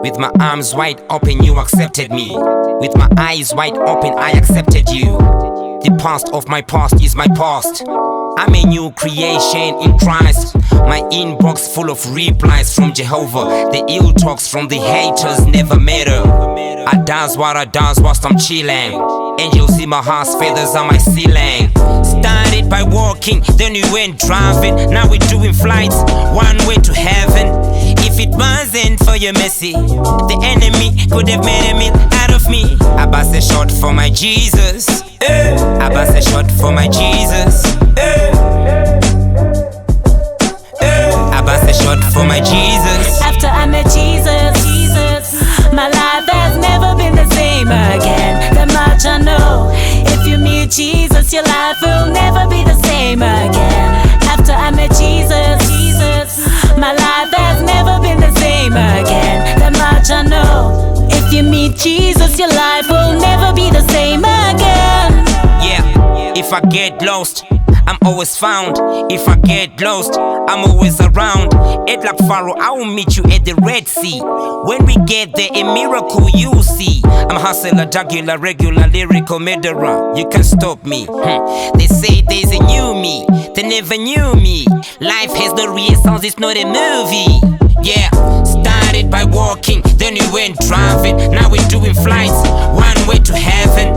With my arms wide open, you accepted me. With my eyes wide open, I accepted you. The past of my past is my past. I'm a new creation in Christ. My inbox full of replies from Jehovah. The ill talks from the haters never matter. I dance what I dance whilst I'm chilling. Angels in my house, feathers on my ceiling. Started by walking, then we went driving. Now we're doing flights, one way to heaven. If it wasn't for your mercy, the enemy could have made a meal out of me. I bust a shot for my Jesus. I bust a shot for my Jesus. I bust a shot for my Jesus. After I met Jesus, my life has never been the same again. That much I know. If you meet Jesus, your life will never be the same again. After I met Jesus, my life has never been the same again. That much I know. If you meet Jesus, your life will never be the same again. Yeah, if I get lost, I'm always found. If I get lost, I'm always around. Head like Pharaoh, I will meet you at the Red Sea. When we get there, a miracle you'll see. I'm hustler, jugular, regular, lyrical murderer. You can't stop me. They say there's a new me. They never knew me. Life has no real sounds, it's not a movie. Yeah, started by walking, then we went driving. Now we're doing flights, one way to heaven.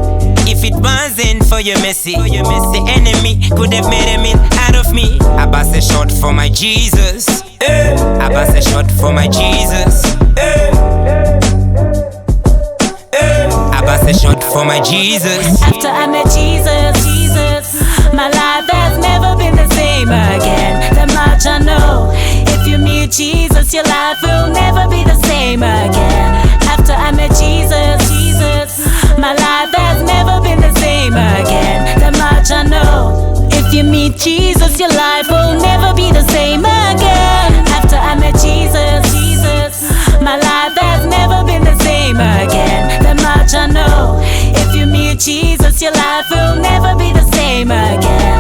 If it wasn't for your mercy, the enemy could have made a meal out of me. I bust a shot for my Jesus. I bust a shot for my Jesus. I bust a shot for my Jesus. After I met Jesus, my life has never been the same again. That much I know. If you meet Jesus, your life will never be the same again. After I met Jesus, my life has never been the same again. That much I know. If you meet Jesus, your life will never be the same again. After I met Jesus, my life has never been the same again. That much I know. If you meet Jesus, your life will never be the same again.